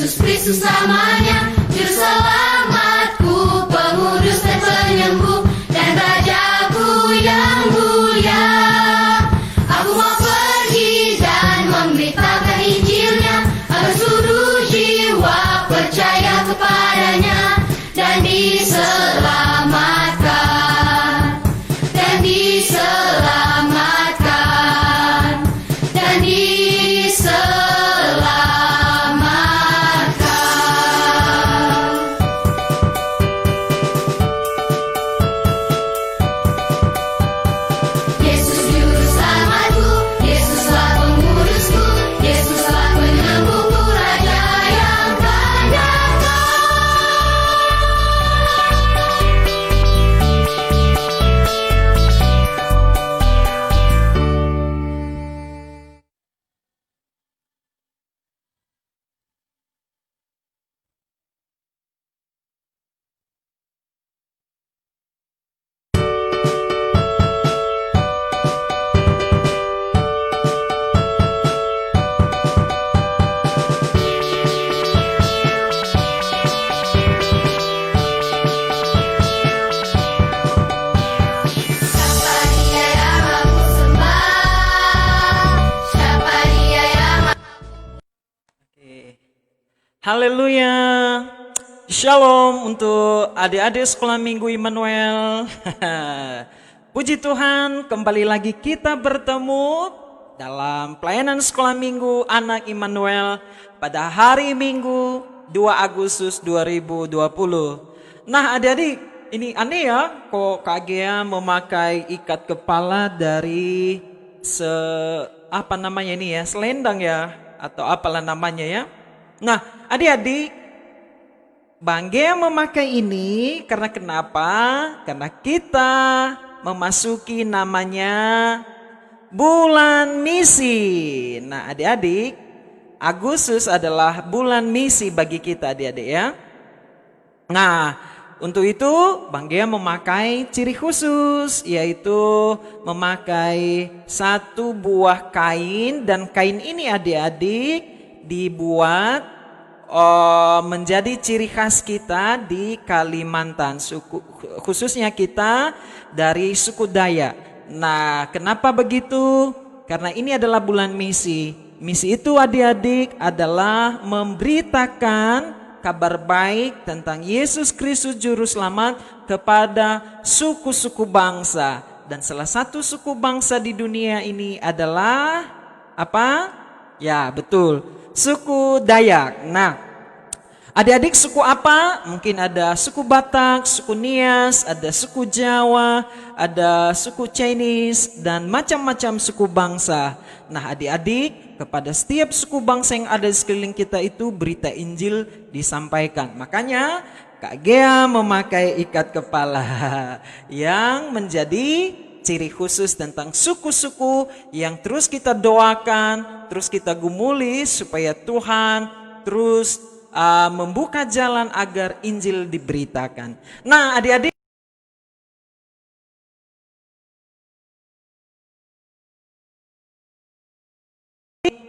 Yesus Kristus namanya, Juru Selamatku, Pengurus dan Penyembuh, dan Rajaku yang mulia. Aku mau pergi dan memberitakan Injilnya, agar seluruh jiwa percaya kepadanya dan diselamatkan, dan diselamatkan, dan diselamatkan. Yesus Juru Selamatku, Yesuslah pengurusku, Yesuslah penyembuhku, Raja yang akan datang. Siapa dia yang aku sembah? Siapa dia yang Oke. Haleluya. Shalom untuk adik-adik sekolah minggu Immanuel. Puji Tuhan, kembali lagi kita bertemu dalam pelayanan sekolah minggu anak Immanuel pada hari Minggu 2 Agustus 2020. Nah adik-adik, ini aneh ya, kok Kak Gea memakai ikat kepala dari selendang ya, atau apalah namanya ya. Nah adik-adik, Bang Gea memakai ini karena kenapa? Karena kita memasuki namanya bulan misi. Nah adik-adik, Agustus adalah bulan misi bagi kita adik-adik ya. Nah untuk itu Bang Gea memakai ciri khusus, yaitu memakai satu buah kain. Dan kain ini adik-adik dibuat menjadi ciri khas kita di Kalimantan, khususnya kita dari suku Dayak. Nah kenapa begitu? Karena ini adalah bulan misi. Misi itu adik-adik adalah memberitakan kabar baik tentang Yesus Kristus Juru Selamat kepada suku-suku bangsa. Dan salah satu suku bangsa di dunia ini adalah apa? Ya betul, suku Dayak. Nah adik-adik suku apa? Mungkin ada suku Batak, suku Nias, ada suku Jawa, ada suku Chinese, dan macam-macam suku bangsa. Nah adik-adik, kepada setiap suku bangsa yang ada di sekeliling kita itu berita Injil disampaikan. Makanya Kak Gea memakai ikat kepala yang menjadi ciri khusus tentang suku-suku yang terus kita doakan, terus kita gumuli supaya Tuhan terus membuka jalan agar Injil diberitakan. Nah adik-adik,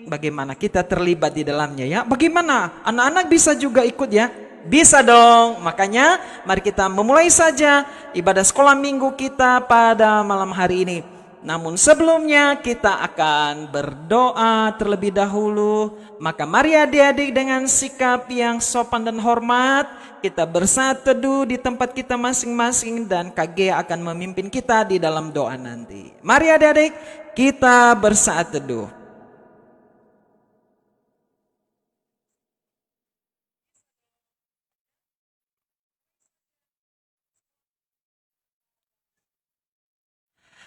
bagaimana kita terlibat di dalamnya ya? Bagaimana anak-anak bisa juga ikut ya? Bisa dong. Makanya mari kita memulai saja ibadah sekolah minggu kita pada malam hari ini. Namun sebelumnya kita akan berdoa terlebih dahulu. Maka mari adik-adik dengan sikap yang sopan dan hormat, kita bersaat teduh di tempat kita masing-masing, dan Kak Gea akan memimpin kita di dalam doa nanti. Mari adik-adik kita bersaat teduh.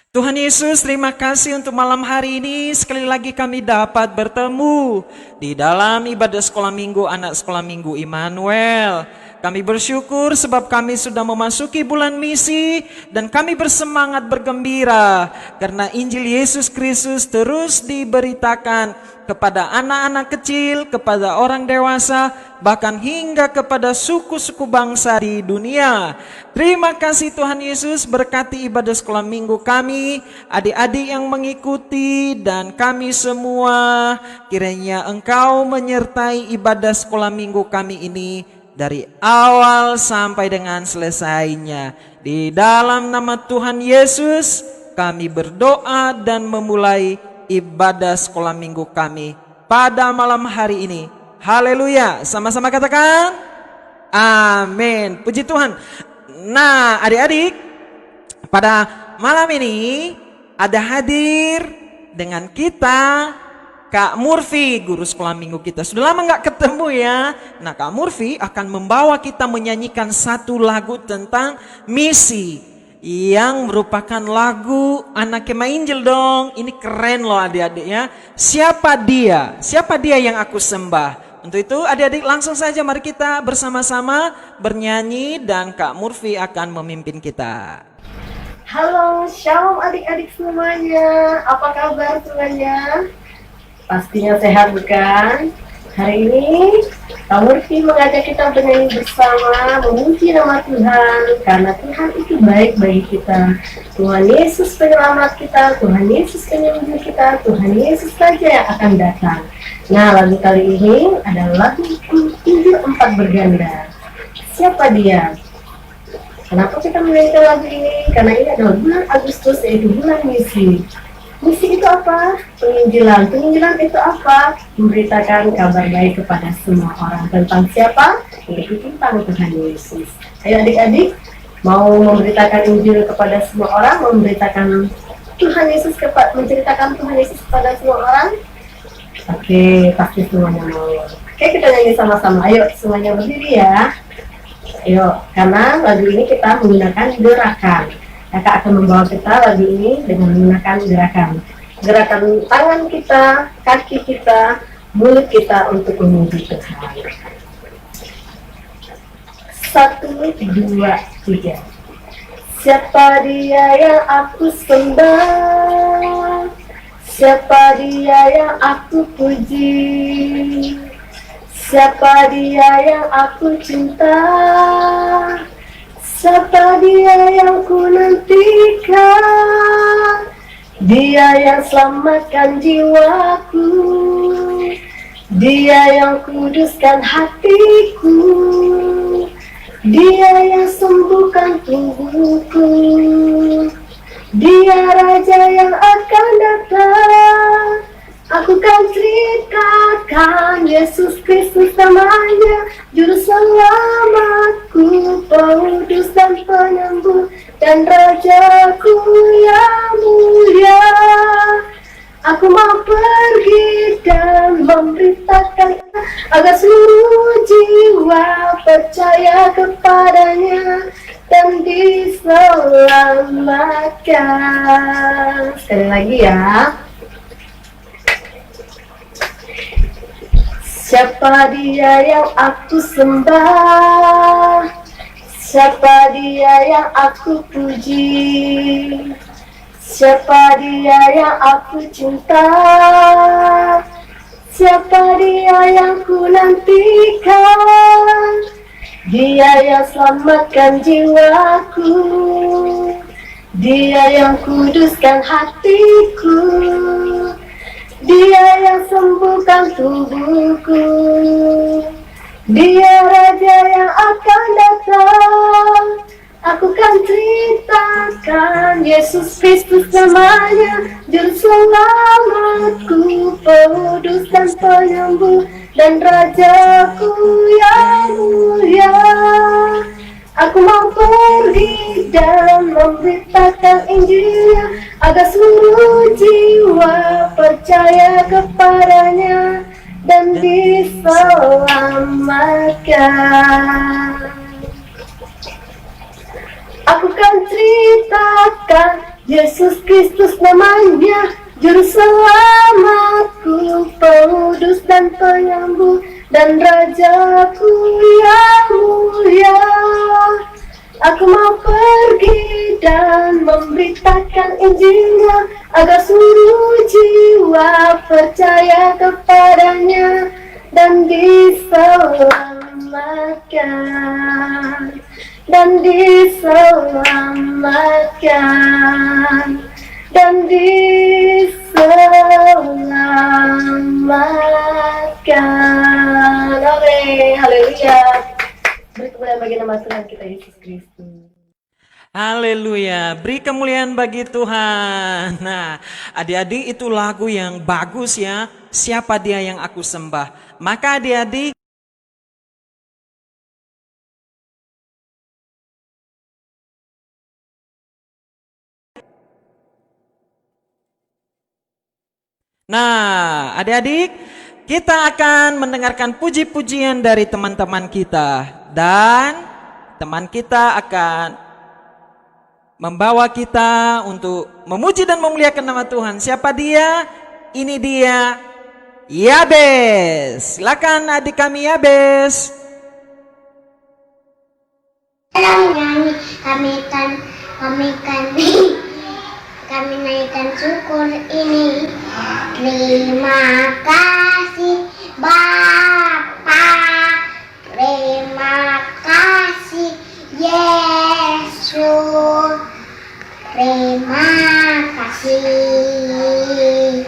Tuhan Yesus, terima kasih untuk malam hari ini. Sekali lagi kami dapat bertemu di dalam ibadah sekolah minggu anak sekolah minggu Immanuel. Kami bersyukur sebab kami sudah memasuki bulan misi dan kami bersemangat bergembira karena Injil Yesus Kristus terus diberitakan kepada anak-anak kecil, kepada orang dewasa, bahkan hingga kepada suku-suku bangsa di dunia. Terima kasih Tuhan Yesus, berkati ibadah sekolah minggu kami, adik-adik yang mengikuti dan kami semua. Kiranya Engkau menyertai ibadah sekolah minggu kami ini dari awal sampai dengan selesainya. Di dalam nama Tuhan Yesus kami berdoa dan memulai ibadah sekolah minggu kami pada malam hari ini. Haleluya. Sama-sama katakan amin. Puji Tuhan. Nah, adik-adik, pada malam ini ada hadir dengan kita Kak Murphy, guru sekolah minggu kita. Sudah lama gak ketemu ya. Nah, Kak Murphy akan membawa kita menyanyikan satu lagu tentang misi, yang merupakan lagu anak Kemah Injil dong. Ini keren loh adik-adik ya. Siapa dia? Siapa dia yang aku sembah? Untuk itu adik-adik langsung saja mari kita bersama-sama bernyanyi dan Kak Murphy akan memimpin kita. Halo, shalom adik-adik semuanya. Apa kabar semuanya? Pastinya sehat bukan? Hari ini Kak Murphy mengajak kita bernyanyi bersama, memuji nama Tuhan, karena Tuhan itu baik bagi kita. Tuhan Yesus penyelamat kita, Tuhan Yesus penyembuh kita, Tuhan Yesus saja yang akan datang. Nah, lagu kali ini adalah lagu Injil 4 berganda. Siapa dia? Kenapa kita menyanyikan lagu ini? Karena ini adalah bulan Agustus, yaitu bulan misi. Misi itu apa? Penginjilan. Penginjilan itu apa? Memberitakan kabar baik kepada semua orang. Tentang siapa? Yaitu tentang Tuhan Yesus. Ayo adik-adik, mau memberitakan Injil kepada semua orang, memberitakan Tuhan Yesus menceritakan Tuhan Yesus kepada semua orang? Oke, pasti semuanya mau. Oke, kita nyanyi sama-sama. Ayo semuanya berdiri ya. Ayo, karena lagu ini kita menggunakan gerakan. Kakak akan membawa kita lagu ini dengan menggunakan gerakan tangan kita, kaki kita, mulut kita untuk memuji Tuhan. 1, 2, 3. Siapa dia yang aku sembah? Siapa dia yang aku puji? Siapa dia yang aku cinta? Siapa dia yang ku nantikan? Dia yang selamatkan jiwaku, dia yang kuduskan hatiku, dia yang sembuhkan tubuhku, dia raja yang akan datang. Aku kan ceritakan Yesus Kristus namanya, juru selamatku, pemutus dan penyembuh, dan rajaku yang mulia. Aku mau pergi dan memberitakan agar seluruh jiwa percaya kepadanya dan diselamatkan. Sekali lagi ya. Siapa dia yang aku sembah? Siapa dia yang aku puji? Siapa dia yang aku cinta? Siapa dia yang ku nantikan? Dia yang selamatkan jiwaku, dia yang kuduskan hatiku, dia yang sembuhkan tubuhku, dia raja yang akan datang. Aku kan ceritakan Yesus Kristus namanya, juru selamatku, pemutus dan penyembuh, dan rajaku yang mulia. Aku mau pergi dan memberitakan Injilnya agar seluruh jiwa percaya kepadanya dan diselamatkan. Aku kan ceritakan Yesus Kristus namanya, juru selamatku, pemutus dan penyembuh, dan Rajaku yang mulia. Aku mau pergi dan memberitakan Injilnya, agar seluruh jiwa percaya kepadanya dan diselamatkan. Dan diselamatkan. Dan diselamatkan. Amin. Haleluya. Beri kemuliaan bagi nama Tuhan kita Yesus Kristus. Haleluya, beri kemuliaan bagi Tuhan. Nah, adik-adik, itu lagu yang bagus ya. Siapa dia yang aku sembah? Maka adik-adik, nah, adik-adik, kita akan mendengarkan puji-pujian dari teman-teman kita. Dan teman kita akan membawa kita untuk memuji dan memuliakan nama Tuhan. Siapa dia? Ini dia, Yabes. Silakan adik kami Yabes. Dalam nyanyi kami naikkan syukur ini. Terima kasih Bapa, terima kasih Yesus, terima kasih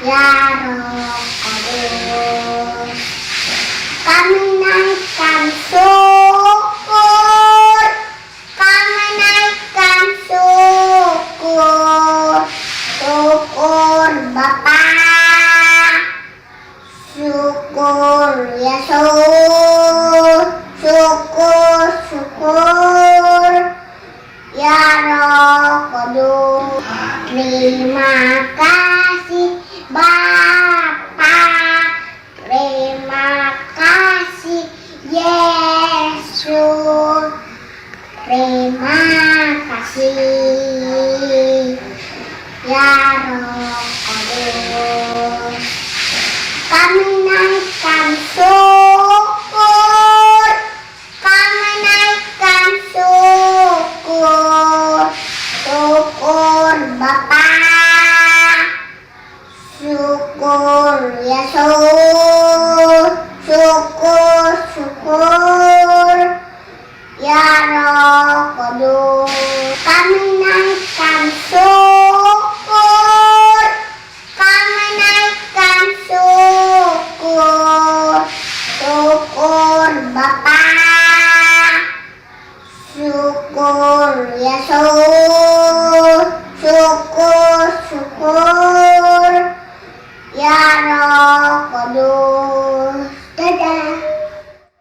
ya Roh Kudus. Kami naikkan syukur, kami naikkan syukur, syukur Bapa, syukur Yesus, syukur ya Roh Kudus. Terima kasih Bapa, terima kasih Yesus, terima kasih ya Roh Kudus. Kami naikkan syukur, kami naikkan syukur, syukur Bapa, syukur Yesus, syukur ya Roh Kudus. Kami naikkan syukur, kami naikkan syukur, syukur Bapa, syukur Yesus, syukur ya Roh Kudus. Dadah.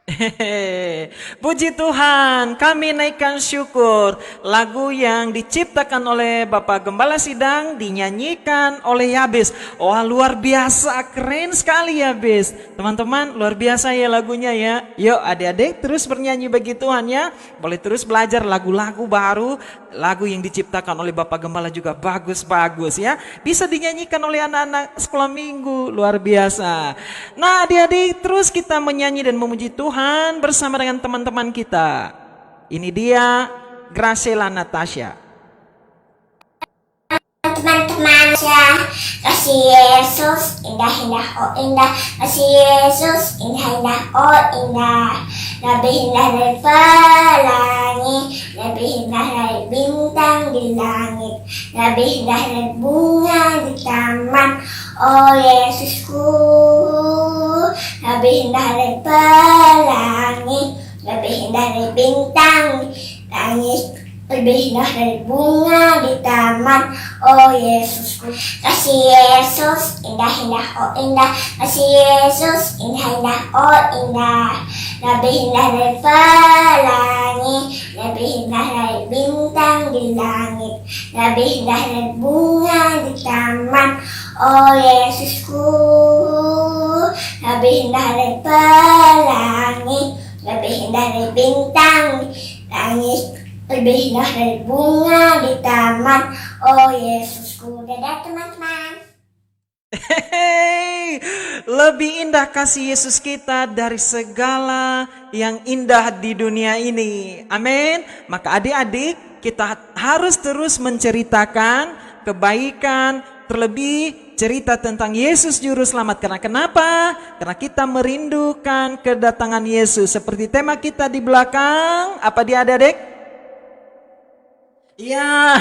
Hehehe. Puji Tuhan, kami naikkan syukur. Lagu yang diciptakan oleh Bapak Gembala Sidang, dinyanyikan oleh Yabes. Wah, luar biasa, keren sekali Yabes. Teman-teman, luar biasa ya lagunya ya. Yuk adik-adik terus bernyanyi bagi Tuhan ya. Boleh terus belajar lagu-lagu baru. Lagu yang diciptakan oleh Bapak Gembala juga bagus-bagus ya. Bisa dinyanyikan oleh anak-anak sekolah minggu, luar biasa. Nah adik-adik, terus kita menyanyi dan memuji Tuhan bersama dengan teman-teman kita. Ini dia Graciela Natasha. Teman-teman ya, kasih Yesus indah-indah oh indah, kasih Yesus indah-indah oh indah, lebih indah dari pelangi, lebih indah dari bintang di langit, lebih indah dari bunga di taman. Oh Yesusku, lebih indah dari pelangi, lebih indah dari bintang di langit, lebih indah dari bunga di taman. Oh Yesusku, kasih Yesus indah-indah oh indah, kasih Yesus indah-indah oh indah, lebih indah dari pelangi, lebih indah dari bintang di langit, lebih indah dari bunga di taman. Oh Yesusku, lebih indah dari pelangi, lebih indah dari bintang di langit, lebih indah dari bunga di taman. Oh Yesusku. Dadah teman-teman. Hei, lebih indah kasih Yesus kita dari segala yang indah di dunia ini. Amin. Maka adik-adik, kita harus terus menceritakan kebaikan, terlebih cerita tentang Yesus Juru Selamat. Karena kenapa? Karena kita merindukan kedatangan Yesus. Seperti tema kita di belakang, apa dia adik-adik? Ya,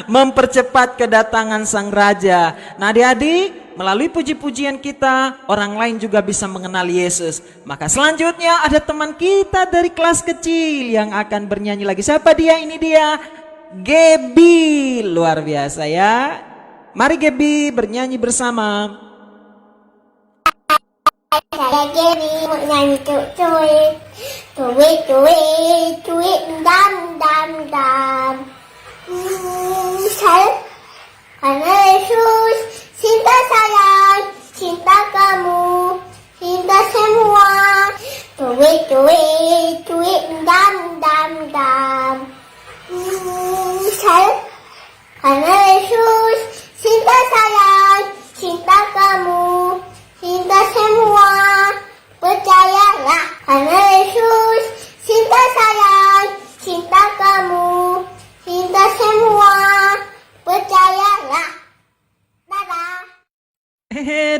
mempercepat kedatangan Sang Raja. Nah adik-adik, melalui puji-pujian kita, orang lain juga bisa mengenal Yesus. Maka selanjutnya ada teman kita dari kelas kecil yang akan bernyanyi lagi. Siapa dia? Ini dia, Gebi. Luar biasa ya. Mari Gebi bernyanyi bersama. Saya Gary mau nyanyi cuit, cuit, cuit, cuit, dam, dam, dam. Saya karena Yesus cinta sayang, cinta kamu, cinta semua. Cuit, cuit, cuit, dam, dam, dam. Saya karena Yesus cinta sayang, cinta kamu, cinta semua. Percayalah karena Yesus cinta sayang, cinta kamu, cinta semua. Percayalah. Dadah.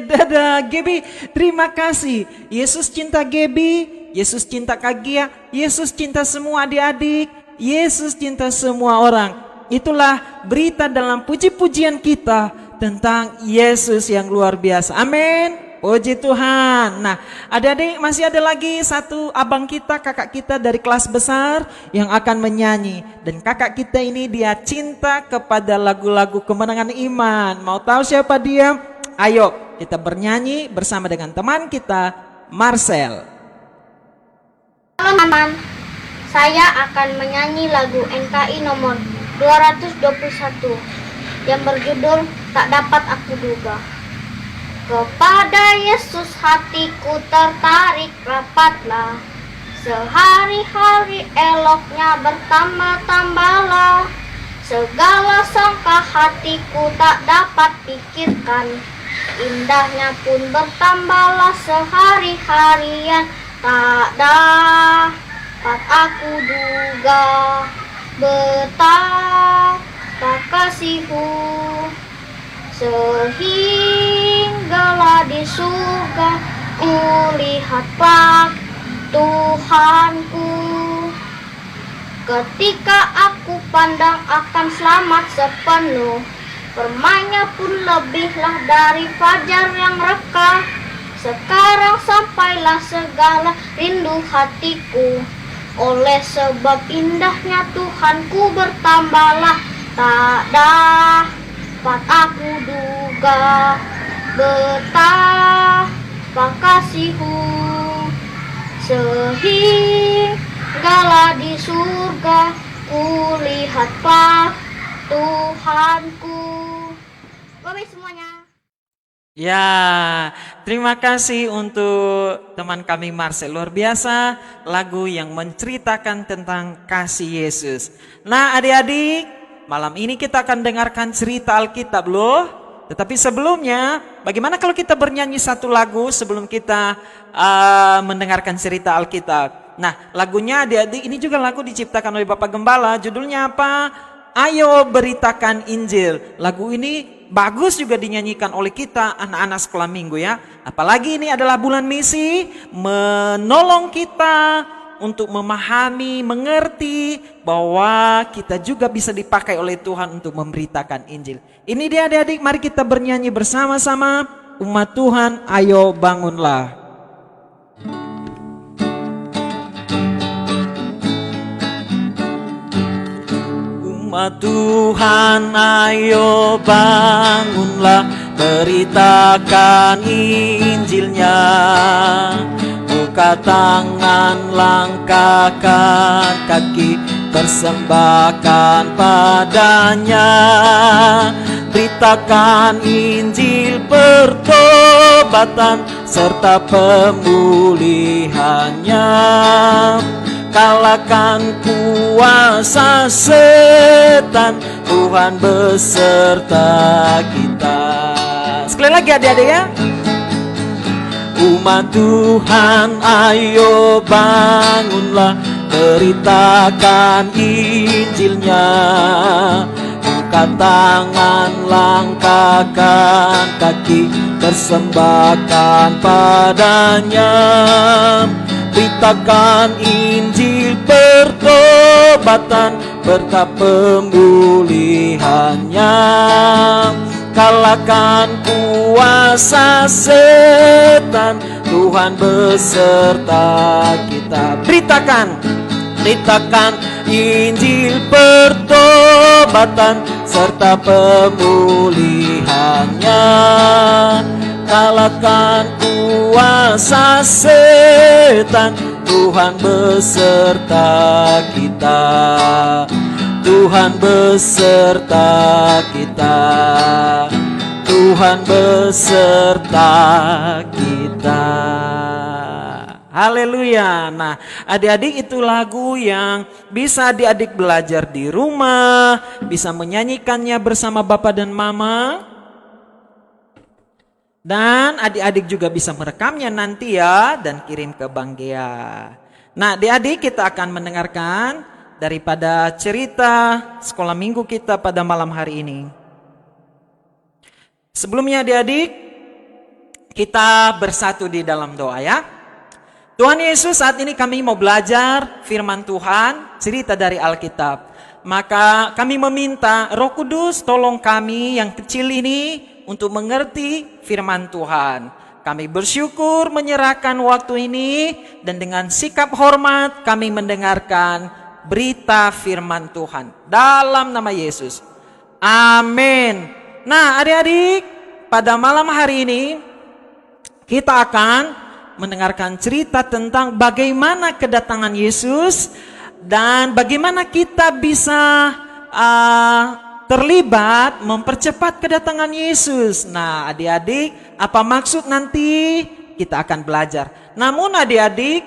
Dadah Gebi, terima kasih. Yesus cinta Gebi, Yesus cinta Kagia, Yesus cinta semua adik-adik, Yesus cinta semua orang. Itulah berita dalam puji-pujian kita tentang Yesus yang luar biasa. Amin. Puji Tuhan. Nah, adik-adik masih ada lagi satu abang kita, kakak kita dari kelas besar yang akan menyanyi. Dan kakak kita ini dia cinta kepada lagu-lagu kemenangan iman. Mau tahu siapa dia? Ayo kita bernyanyi bersama dengan teman kita, Marcel. Halo teman, saya akan menyanyi lagu NKI nomor 221 yang berjudul Tak Dapat Aku Duga. Kepada Yesus hatiku tertarik rapatlah, sehari-hari eloknya bertambah-tambahlah. Segala sangka hatiku tak dapat pikirkan, indahnya pun bertambahlah sehari-harian. Tak dapat aku duga betapa kasihmu, sehinggalah di surga kulihatlah Tuhanku. Ketika aku pandang akan selamat sepenuh, permainya pun lebihlah dari fajar yang reka. Sekarang sampailah segala rindu hatiku, oleh sebab indahnya Tuhanku bertambahlah. Tak dapat aku duga betapa kasihmu, sehinggalah di surga kulihatlah Tuhanku. Bye-bye semuanya. Ya, terima kasih untuk teman kami Marcel. Luar biasa lagu yang menceritakan tentang kasih Yesus. Nah adik-adik, malam ini kita akan dengarkan cerita Alkitab loh. Tetapi sebelumnya, bagaimana kalau kita bernyanyi satu lagu sebelum kita mendengarkan cerita Alkitab? Nah lagunya adik-adik ini juga lagu diciptakan oleh Bapak Gembala. Judulnya apa? Ayo Beritakan Injil. Lagu ini bagus juga dinyanyikan oleh kita anak-anak sekolah minggu ya. Apalagi ini adalah bulan misi, menolong kita untuk memahami, mengerti bahwa kita juga bisa dipakai oleh Tuhan untuk memberitakan Injil. Ini dia adik-adik, mari kita bernyanyi bersama-sama. Umat Tuhan, ayo bangunlah. Umat Tuhan ayo bangunlah, beritakan Injilnya. Buka tangan, langkahkan kaki, persembahkan padanya. Beritakan Injil pertobatan serta pemulihannya. Kalahkan kuasa setan, Tuhan beserta kita. Sekali Sekali lagi adik-adik ya. Umat Tuhan, ayo bangunlah, beritakan Injilnya. Buka tangan, langkahkan kaki, persembahkan padanya. Beritakan Injil pertobatan, berkat pemulihannya. Kalahkan kuasa setan, Tuhan beserta kita. Beritakan Injil pertobatan serta pemulihannya. Kalahkan kuasa setan, Tuhan beserta kita. Tuhan beserta kita. Tuhan beserta kita. Haleluya. Nah, adik-adik, itu lagu yang bisa adik-adik belajar di rumah, bisa menyanyikannya bersama Bapak dan Mama. Dan adik-adik juga bisa merekamnya nanti ya, dan kirim ke Bang Gea. Nah, adik-adik, kita akan mendengarkan daripada cerita sekolah minggu kita pada malam hari ini. Sebelumnya adik-adik, kita bersatu di dalam doa ya. Tuhan Yesus, saat ini kami mau belajar firman Tuhan, cerita dari Alkitab. Maka kami meminta Roh Kudus tolong kami yang kecil ini untuk mengerti firman Tuhan. Kami bersyukur menyerahkan waktu ini dan dengan sikap hormat kami mendengarkan berita firman Tuhan dalam nama Yesus. Amin. Nah, adik-adik, pada malam hari ini kita akan mendengarkan cerita tentang bagaimana kedatangan Yesus dan bagaimana kita bisa terlibat mempercepat kedatangan Yesus. Nah, adik-adik, apa maksud nanti kita akan belajar. Namun adik-adik,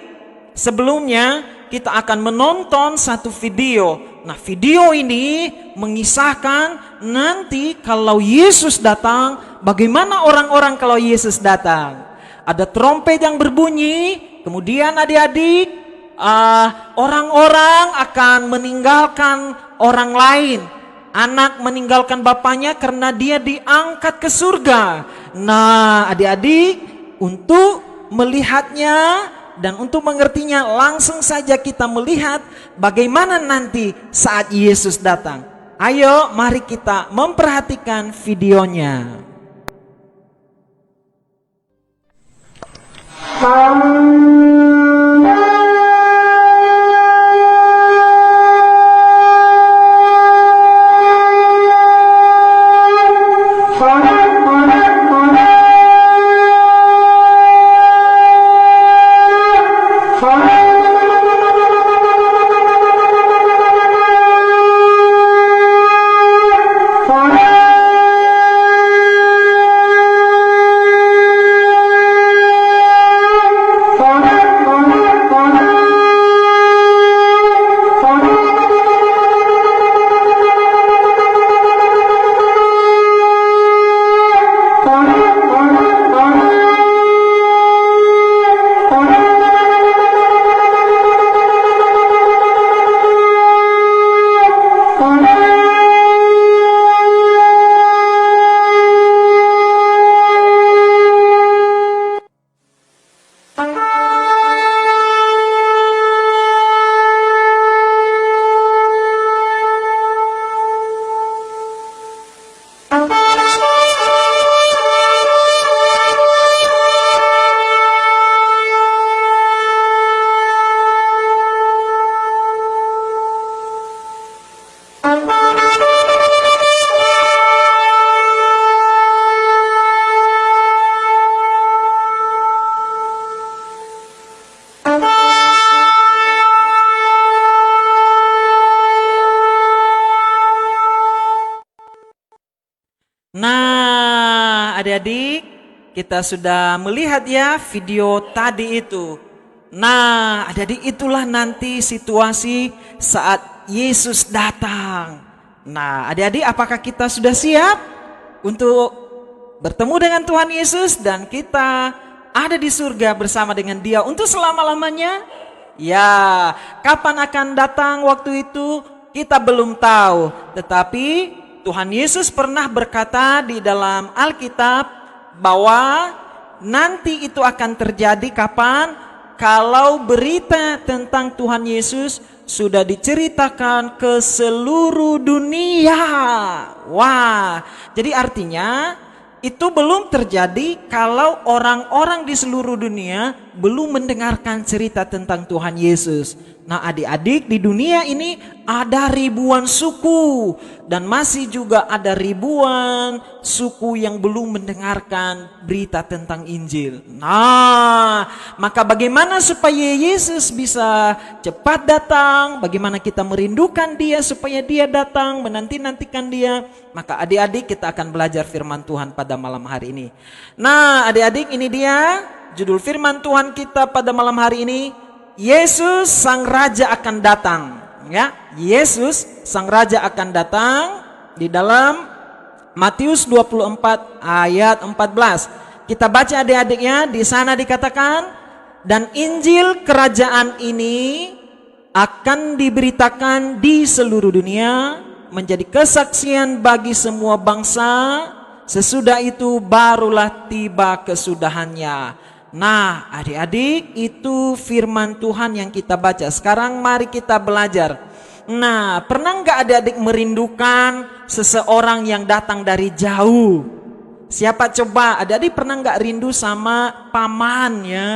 sebelumnya kita akan menonton satu video. Nah, video ini mengisahkan nanti kalau Yesus datang, bagaimana orang-orang kalau Yesus datang. Ada trompet yang berbunyi, kemudian adik-adik, orang-orang akan meninggalkan orang lain. Anak meninggalkan bapaknya karena dia diangkat ke surga. Nah, adik-adik, untuk melihatnya dan untuk mengertinya, langsung saja kita melihat bagaimana nanti saat Yesus datang. Ayo, mari kita memperhatikan videonya. Nah, adik-adik, kita sudah melihat ya video tadi itu. Nah, adik-adik, itulah nanti situasi saat Yesus datang. Nah, adik-adik, apakah kita sudah siap untuk bertemu dengan Tuhan Yesus dan kita ada di surga bersama dengan Dia untuk selama-lamanya? Ya, kapan akan datang waktu itu kita belum tahu. Tetapi Tuhan Yesus pernah berkata di dalam Alkitab bahwa nanti itu akan terjadi kapan? Kalau berita tentang Tuhan Yesus sudah diceritakan ke seluruh dunia. Wah, jadi artinya itu belum terjadi kalau orang-orang di seluruh dunia belum mendengarkan cerita tentang Tuhan Yesus. Nah, adik-adik, di dunia ini ada ribuan suku dan masih juga ada ribuan suku yang belum mendengarkan berita tentang Injil. Nah, maka bagaimana supaya Yesus bisa cepat datang? Bagaimana kita merindukan Dia supaya Dia datang, menanti-nantikan Dia? Maka adik-adik, kita akan belajar firman Tuhan pada malam hari ini. Nah, adik-adik, ini dia judul firman Tuhan kita pada malam hari ini. Yesus Sang Raja akan datang. Ya, Yesus Sang Raja akan datang di dalam Matius 24 ayat 14. Kita baca adik-adiknya, di sana dikatakan, dan Injil kerajaan ini akan diberitakan di seluruh dunia menjadi kesaksian bagi semua bangsa, sesudah itu barulah tiba kesudahannya. Nah, adik-adik, itu firman Tuhan yang kita baca. Sekarang mari kita belajar. Nah, pernah nggak adik-adik merindukan seseorang yang datang dari jauh? Siapa coba? Adik-adik pernah nggak rindu sama paman ya?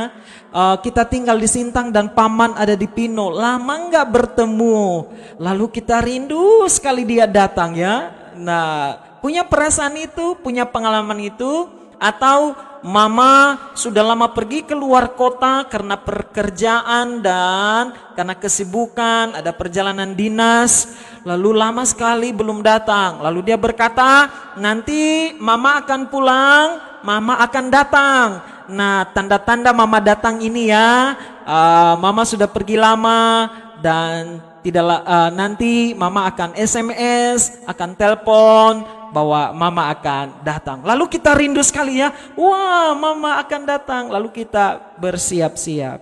Kita tinggal di Sintang dan paman ada di Pino. Lama nggak bertemu, lalu kita rindu sekali dia datang ya. Nah, punya perasaan itu, punya pengalaman itu? Atau mama sudah lama pergi ke luar kota karena pekerjaan dan karena kesibukan, ada perjalanan dinas, lalu lama sekali belum datang. Lalu dia berkata, nanti mama akan pulang, mama akan datang. Nah, tanda-tanda mama datang ini ya, mama sudah pergi lama dan nanti mama akan SMS, akan telepon bahwa mama akan datang. Lalu kita rindu sekali ya, wah mama akan datang. Lalu kita bersiap-siap.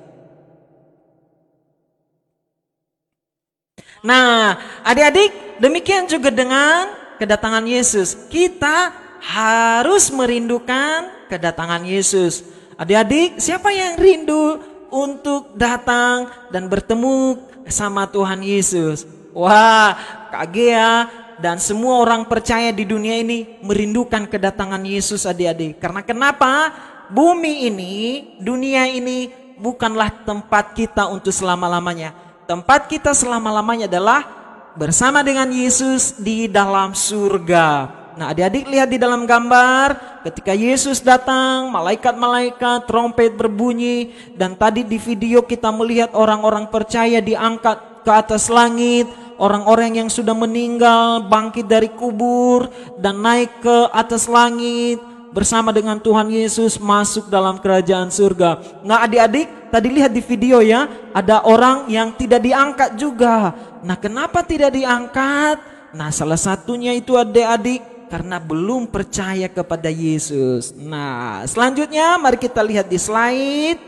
Nah, adik-adik, demikian juga dengan kedatangan Yesus. Kita harus merindukan kedatangan Yesus. Adik-adik, siapa yang rindu untuk datang dan bertemu sama Tuhan Yesus? Wah, Kak Gea dan semua orang percaya di dunia ini merindukan kedatangan Yesus, adik-adik. Karena kenapa? Bumi ini, dunia ini bukanlah tempat kita untuk selama-lamanya. Tempat kita selama-lamanya adalah bersama dengan Yesus di dalam surga. Nah, adik-adik lihat di dalam gambar, ketika Yesus datang, malaikat-malaikat, trompet berbunyi, dan tadi di video kita melihat orang-orang percaya diangkat ke atas langit, orang-orang yang sudah meninggal bangkit dari kubur dan naik ke atas langit bersama dengan Tuhan Yesus masuk dalam kerajaan surga. Nah, adik-adik, tadi lihat di video ya, ada orang yang tidak diangkat juga. Nah, kenapa tidak diangkat? Nah, salah satunya itu adik-adik karena belum percaya kepada Yesus. Nah, selanjutnya mari kita lihat di slide.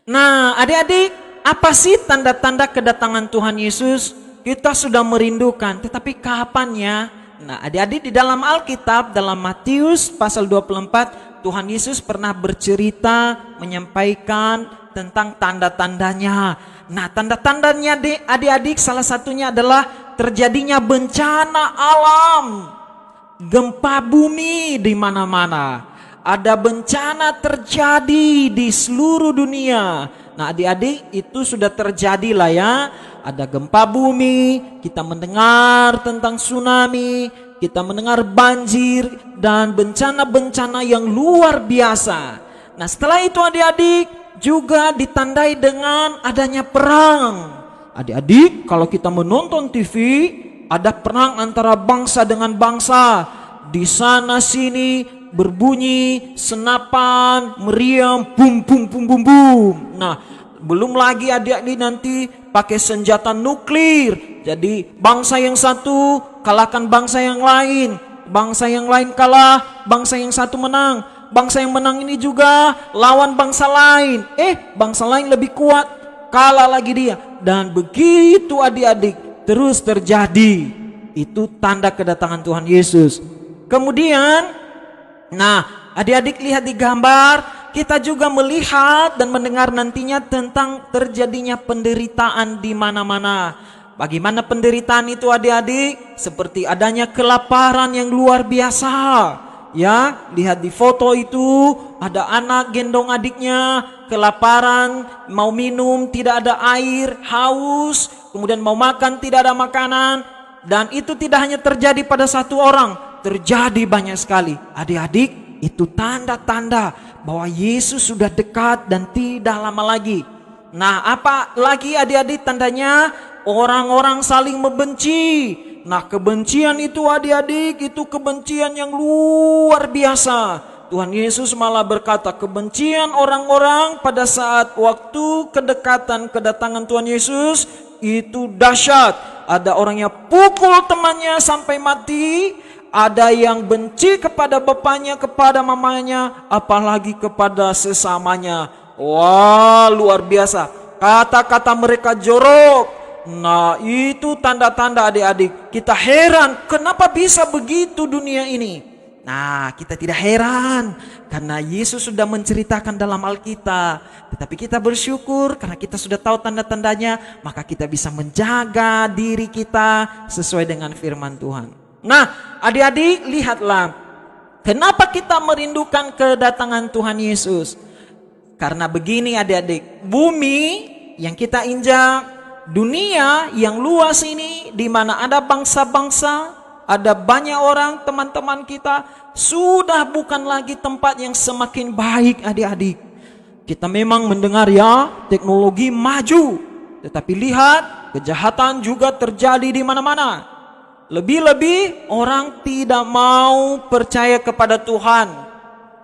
Nah, adik-adik, apa sih tanda-tanda kedatangan Tuhan Yesus? Kita sudah merindukan, tetapi kapan ya? Nah, adik-adik, di dalam Alkitab, dalam Matius pasal 24, Tuhan Yesus pernah bercerita, menyampaikan tentang tanda-tandanya. Nah, tanda-tandanya adik-adik salah satunya adalah terjadinya bencana alam, gempa bumi di mana-mana. Ada bencana terjadi di seluruh dunia. Nah, adik-adik, itu sudah terjadi lah ya. Ada gempa bumi, kita mendengar tentang tsunami, kita mendengar banjir dan bencana-bencana yang luar biasa. Nah, setelah itu adik-adik juga ditandai dengan adanya perang. Adik-adik, kalau kita menonton TV, ada perang antara bangsa dengan bangsa. Di sana sini berbunyi senapan, meriam, bum bum bum bum bum. Nah, belum lagi adik-adik nanti pakai senjata nuklir. Jadi bangsa yang satu kalahkan bangsa yang lain. bangsa yang lain kalah, bangsa yang satu menang. Bangsa yang menang ini juga lawan bangsa lain. Bangsa lain lebih kuat, kalah lagi dia. Dan begitu adik-adik terus terjadi. Itu tanda kedatangan Tuhan Yesus. Kemudian, nah adik-adik lihat di gambar, kita juga melihat dan mendengar nantinya tentang terjadinya penderitaan di mana-mana. Bagaimana penderitaan itu adik-adik? Seperti adanya kelaparan yang luar biasa. Ya, lihat di foto itu ada anak gendong adiknya, kelaparan, mau minum tidak ada air, haus, kemudian mau makan tidak ada makanan. Dan itu tidak hanya terjadi pada satu orang, terjadi banyak sekali. Adik-adik, itu tanda-tanda bahwa Yesus sudah dekat dan tidak lama lagi. Nah, apa lagi adik-adik tandanya? Orang-orang saling membenci. Nah, kebencian itu adik-adik, itu kebencian yang luar biasa. Tuhan Yesus malah berkata, kebencian orang-orang pada saat waktu kedatangan Tuhan Yesus itu dahsyat. Ada orang yang pukul temannya sampai mati. Ada yang benci kepada bapaknya, kepada mamanya, apalagi kepada sesamanya. Wah, luar biasa. Kata-kata mereka jorok. Nah, itu tanda-tanda adik-adik. Kita heran, kenapa bisa begitu dunia ini? Nah, kita tidak heran karena Yesus sudah menceritakan dalam Alkitab. Tetapi kita bersyukur karena kita sudah tahu tanda-tandanya, maka kita bisa menjaga diri kita sesuai dengan firman Tuhan. Nah, adik-adik lihatlah, kenapa kita merindukan kedatangan Tuhan Yesus? Karena begini adik-adik, bumi yang kita injak, dunia yang luas ini, di mana ada bangsa-bangsa, ada banyak orang, teman-teman kita, sudah bukan lagi tempat yang semakin baik adik-adik. Kita memang mendengar ya, teknologi maju, tetapi lihat, kejahatan juga terjadi di mana-mana. Lebih-lebih orang tidak mau percaya kepada Tuhan.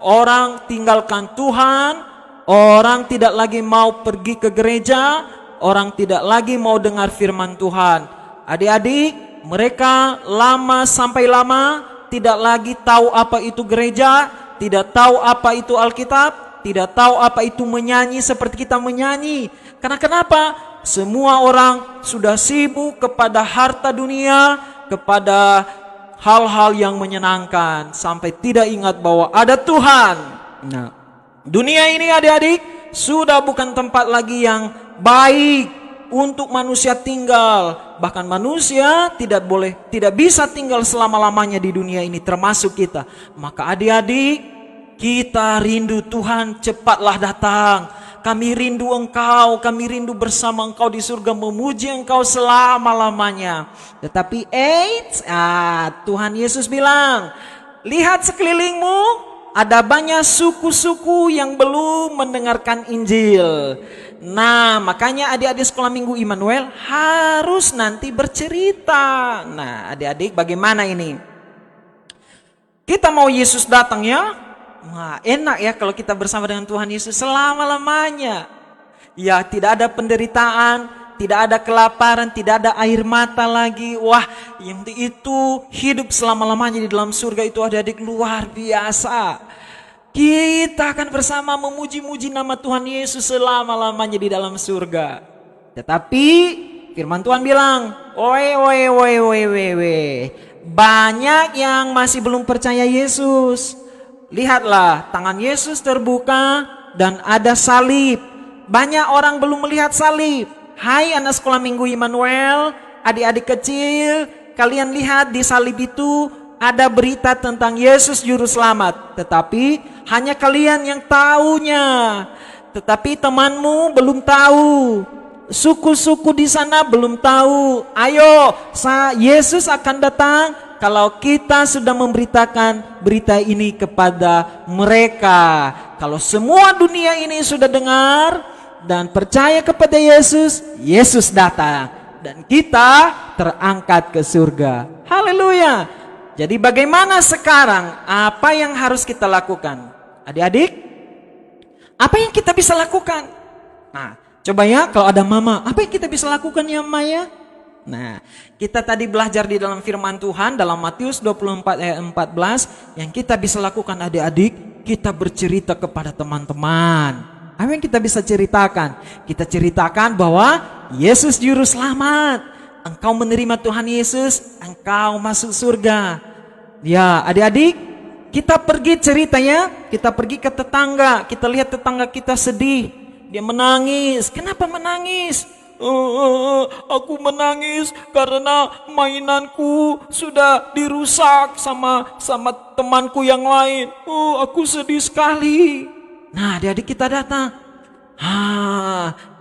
Orang tinggalkan Tuhan, orang tidak lagi mau pergi ke gereja, orang tidak lagi mau dengar firman Tuhan. Adik-adik, mereka lama sampai lama tidak lagi tahu apa itu gereja, tidak tahu apa itu Alkitab, tidak tahu apa itu menyanyi seperti kita menyanyi. Karena kenapa? Semua orang sudah sibuk kepada harta dunia, kepada hal-hal yang menyenangkan, sampai tidak ingat bahwa ada Tuhan. Nah, dunia ini adik-adik sudah bukan tempat lagi yang baik untuk manusia tinggal. Bahkan manusia tidak bisa tinggal selama-lamanya di dunia ini, termasuk kita. Maka adik-adik, kita rindu Tuhan cepatlah datang. Kami rindu Engkau, kami rindu bersama Engkau di surga, memuji Engkau selama-lamanya. Tetapi Tuhan Yesus bilang, lihat sekelilingmu, ada banyak suku-suku yang belum mendengarkan Injil. Nah, makanya adik-adik sekolah minggu Immanuel harus nanti bercerita. Nah, adik-adik bagaimana ini? Kita mau Yesus datang ya? Wah, enak ya kalau kita bersama dengan Tuhan Yesus selama-lamanya. Ya, tidak ada penderitaan, tidak ada kelaparan, tidak ada air mata lagi. Wah, yang itu hidup selama-lamanya di dalam surga itu adik-adik luar biasa. Kita akan bersama memuji-muji nama Tuhan Yesus selama-lamanya di dalam surga. Tetapi firman Tuhan bilang, banyak yang masih belum percaya Yesus. Lihatlah, tangan Yesus terbuka dan ada salib. Banyak orang belum melihat salib. Hai anak sekolah minggu Immanuel, adik-adik kecil, kalian lihat di salib itu ada berita tentang Yesus juru selamat. Tetapi hanya kalian yang tahunya. Tetapi temanmu belum tahu. Suku-suku di sana belum tahu. Ayo, Yesus akan datang kalau kita sudah memberitakan berita ini kepada mereka. Kalau semua dunia ini sudah dengar dan percaya kepada Yesus, Yesus datang dan kita terangkat ke surga. Haleluya. Jadi bagaimana sekarang? Apa yang harus kita lakukan? Adik-adik, apa yang kita bisa lakukan? Nah, coba ya kalau ada mama, apa yang kita bisa lakukan ya Maya? Nah, kita tadi belajar di dalam firman Tuhan dalam Matius 24 ayat 14, yang kita bisa lakukan adik-adik, kita bercerita kepada teman-teman. Apa yang kita bisa ceritakan? Kita ceritakan bahwa Yesus juru selamat. Engkau menerima Tuhan Yesus, engkau masuk surga. Ya, adik-adik, kita pergi ceritanya, kita pergi ke tetangga, kita lihat tetangga kita sedih, dia menangis. Kenapa menangis? Aku menangis karena mainanku sudah dirusak sama temanku yang lain. Aku sedih sekali. Nah, adik-adik kita datang.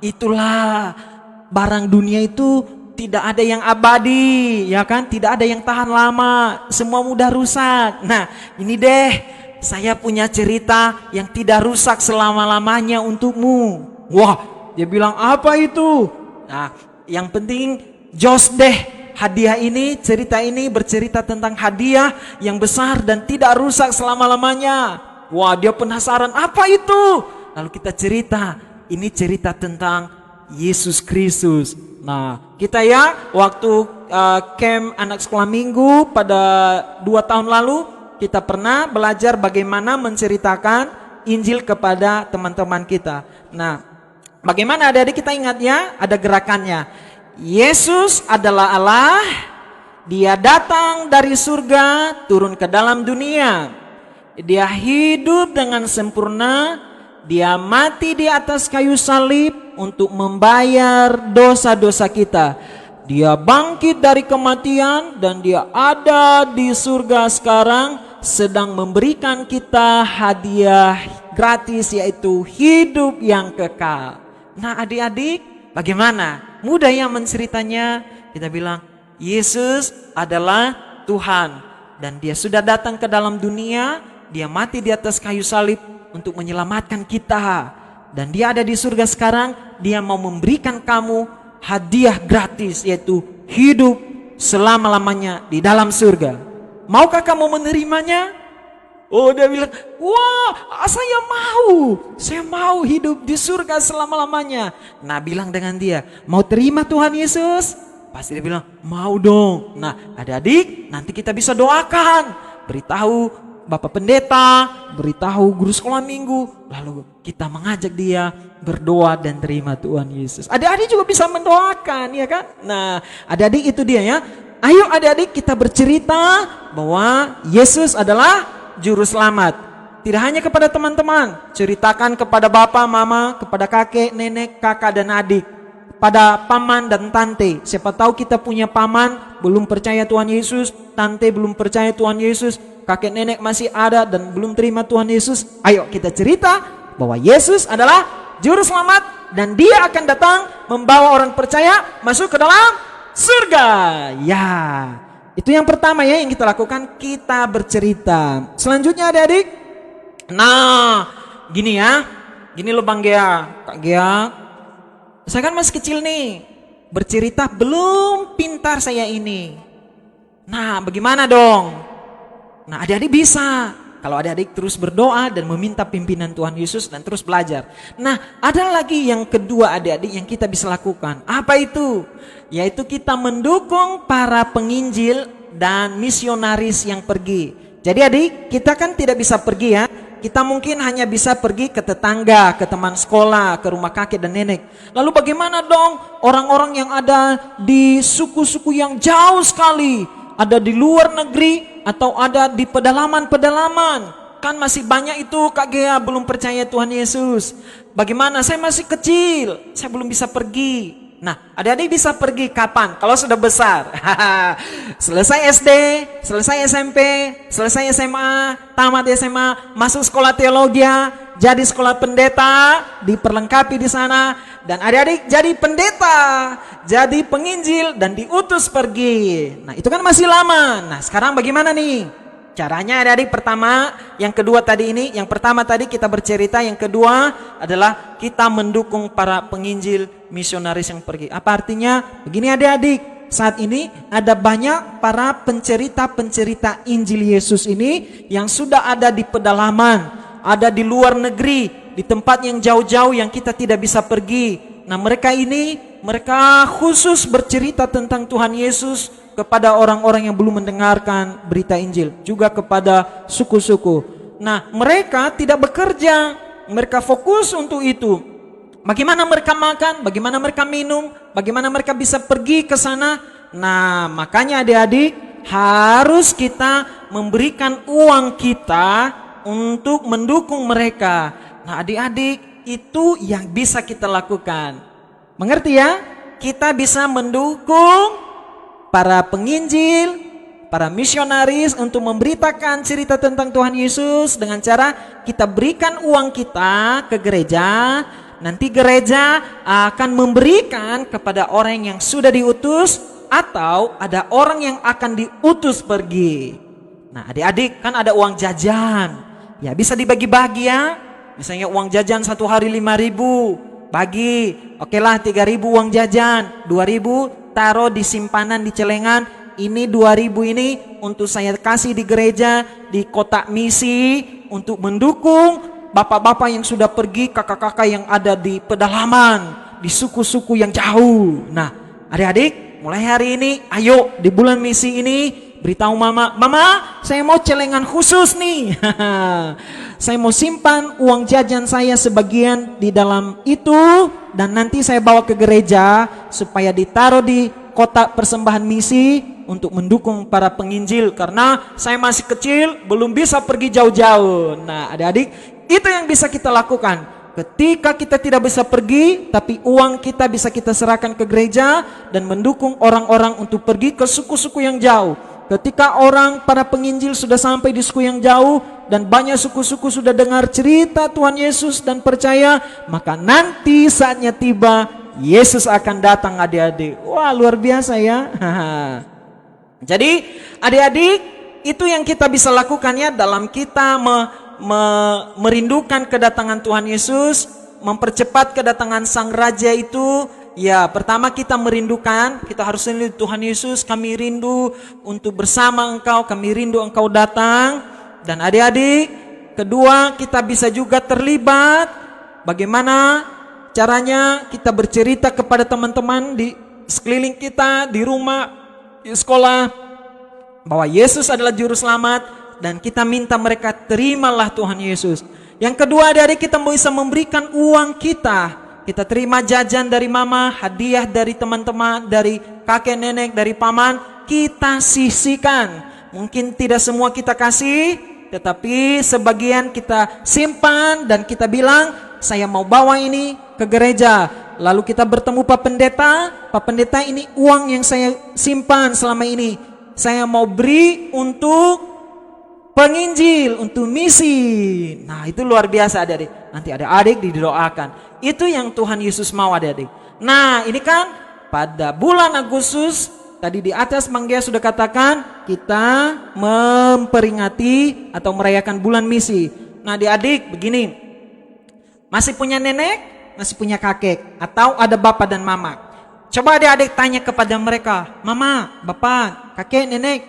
Itulah barang dunia itu tidak ada yang abadi, ya kan? Tidak ada yang tahan lama, semua mudah rusak. Nah, ini deh, saya punya cerita yang tidak rusak selama-lamanya untukmu. Wah, dia bilang apa itu? Nah, yang penting jos deh, hadiah ini, cerita ini bercerita tentang hadiah yang besar dan tidak rusak selama-lamanya. Wah, dia penasaran, apa itu? Lalu kita cerita, ini cerita tentang Yesus Kristus. Nah, kita ya waktu camp anak sekolah minggu pada 2 tahun lalu, kita pernah belajar bagaimana menceritakan Injil kepada teman-teman kita. Nah, bagaimana adik-adik kita ingat ya, ada gerakannya. Yesus adalah Allah, dia datang dari surga, turun ke dalam dunia. Dia hidup dengan sempurna, dia mati di atas kayu salib untuk membayar dosa-dosa kita. Dia bangkit dari kematian dan dia ada di surga sekarang, sedang memberikan kita hadiah gratis, yaitu hidup yang kekal. Nah, adik-adik, bagaimana? Mudah ya menceritanya. Kita bilang, Yesus adalah Tuhan dan dia sudah datang ke dalam dunia, dia mati di atas kayu salib untuk menyelamatkan kita. Dan dia ada di surga sekarang, dia mau memberikan kamu hadiah gratis, yaitu hidup selama-lamanya di dalam surga. Maukah kamu menerimanya? Oh, dia bilang, wah, saya mau hidup di surga selama-lamanya. Nah, bilang dengan dia, mau terima Tuhan Yesus? Pasti dia bilang, mau dong. Nah, adik-adik, nanti kita bisa doakan, beritahu Bapak Pendeta, beritahu guru sekolah minggu, lalu kita mengajak dia berdoa dan terima Tuhan Yesus. Adik-adik juga bisa mendoakan, ya kan? Nah, adik-adik itu dia ya. Ayo adik-adik kita bercerita bahwa Yesus adalah Juru Selamat. Tidak hanya kepada teman-teman, ceritakan kepada bapak, mama, kepada kakek, nenek, kakak dan adik, pada paman dan tante. Siapa tahu kita punya paman belum percaya Tuhan Yesus, tante belum percaya Tuhan Yesus, kakek nenek masih ada dan belum terima Tuhan Yesus. Ayo kita cerita bahwa Yesus adalah Juru Selamat dan dia akan datang membawa orang percaya masuk ke dalam surga. Ya, itu yang pertama ya yang kita lakukan, kita bercerita. Selanjutnya adik-adik, nah gini ya, gini loh Bang Gea, Kak Gea, saya kan masih kecil nih, bercerita belum pintar saya ini. Nah bagaimana dong? Nah adik-adik bisa, kalau adik-adik terus berdoa dan meminta pimpinan Tuhan Yesus dan terus belajar. Nah ada lagi yang kedua adik-adik yang kita bisa lakukan. Apa itu? Yaitu kita mendukung para penginjil dan misionaris yang pergi. Jadi adik, kita kan tidak bisa pergi ya. Kita mungkin hanya bisa pergi ke tetangga, ke teman sekolah, ke rumah kakek dan nenek. Lalu bagaimana dong orang-orang yang ada di suku-suku yang jauh sekali, ada di luar negeri atau ada di pedalaman-pedalaman? Kan masih banyak itu Kak Gea belum percaya Tuhan Yesus. Bagaimana? Saya masih kecil, saya belum bisa pergi. Nah, adik-adik bisa pergi kapan? Kalau sudah besar. Selesai SD, selesai SMP, selesai SMA, tamat SMA, masuk sekolah teologi, jadi sekolah pendeta, diperlengkapi di sana, dan adik-adik jadi pendeta, jadi penginjil dan diutus pergi. Nah, itu kan masih lama. Nah, sekarang bagaimana nih? Caranya adik-adik pertama, yang kedua tadi ini, yang pertama tadi kita bercerita, yang kedua adalah kita mendukung para penginjil misionaris yang pergi. Apa artinya? Begini adik-adik, saat ini ada banyak para pencerita-pencerita Injil Yesus ini yang sudah ada di pedalaman, ada di luar negeri, di tempat yang jauh-jauh yang kita tidak bisa pergi. Nah mereka ini mereka khusus bercerita tentang Tuhan Yesus kepada orang-orang yang belum mendengarkan berita Injil, juga kepada suku-suku. Nah, mereka tidak bekerja, mereka fokus untuk itu. Bagaimana mereka makan, bagaimana mereka minum, bagaimana mereka bisa pergi ke sana. Nah, makanya adik-adik harus kita memberikan uang kita untuk mendukung mereka. Nah, adik-adik, itu yang bisa kita lakukan. Mengerti ya? Kita bisa mendukung para penginjil, para misionaris untuk memberitakan cerita tentang Tuhan Yesus dengan cara kita berikan uang kita ke gereja. Nanti gereja akan memberikan kepada orang yang sudah diutus atau ada orang yang akan diutus pergi. Nah, adik-adik, kan ada uang jajan. Ya, bisa dibagi-bagi ya. Misalnya uang jajan 1 hari 5.000. Bagi, okelah 3.000 uang jajan, 2.000 taruh di simpanan di celengan. Ini 2.000 ini untuk saya kasih di gereja, di kotak misi, untuk mendukung bapak-bapak yang sudah pergi, kakak-kakak yang ada di pedalaman, di suku-suku yang jauh. Nah, adik-adik, mulai hari ini, ayo di bulan misi ini beritahu mama, mama saya mau celengan khusus nih. Saya mau simpan uang jajan saya sebagian di dalam itu, dan nanti saya bawa ke gereja supaya ditaruh di kotak persembahan misi untuk mendukung para penginjil, karena saya masih kecil belum bisa pergi jauh-jauh. Nah, adik-adik, itu yang bisa kita lakukan. Ketika kita tidak bisa pergi, tapi uang kita bisa kita serahkan ke gereja dan mendukung orang-orang untuk pergi ke suku-suku yang jauh. Ketika para penginjil sudah sampai di suku yang jauh dan banyak suku-suku sudah dengar cerita Tuhan Yesus dan percaya, maka nanti saatnya tiba, Yesus akan datang adik-adik. Wah, luar biasa ya. Jadi adik-adik, itu yang kita bisa lakukan ya dalam kita merindukan kedatangan Tuhan Yesus, mempercepat kedatangan Sang Raja itu. Ya, pertama kita merindukan, kita harus rindu Tuhan Yesus, kami rindu untuk bersama Engkau, kami rindu Engkau datang. Dan adik-adik, kedua kita bisa juga terlibat. Bagaimana caranya kita bercerita kepada teman-teman di sekeliling kita, di rumah, di sekolah, bahwa Yesus adalah juru selamat, dan kita minta mereka terimalah Tuhan Yesus. Yang kedua, adik-adik, kita bisa memberikan uang kita. Kita terima jajan dari mama, hadiah dari teman-teman, dari kakek nenek, dari paman, kita sisihkan. Mungkin tidak semua kita kasih, tetapi sebagian kita simpan dan kita bilang, saya mau bawa ini ke gereja. Lalu kita bertemu Pak Pendeta, ini uang yang saya simpan selama ini, saya mau beri untuk penginjil, untuk misi. Nah, itu luar biasa adik-adik. Nanti adik-adik didoakan. Itu yang Tuhan Yesus mau adik-adik. Nah, ini kan pada bulan Agustus, tadi di atas Manggea sudah katakan, kita memperingati atau merayakan bulan misi. Nah, adik-adik begini, masih punya nenek, masih punya kakek, atau ada bapak dan mama. Coba adik-adik tanya kepada mereka, mama, bapak, kakek, nenek,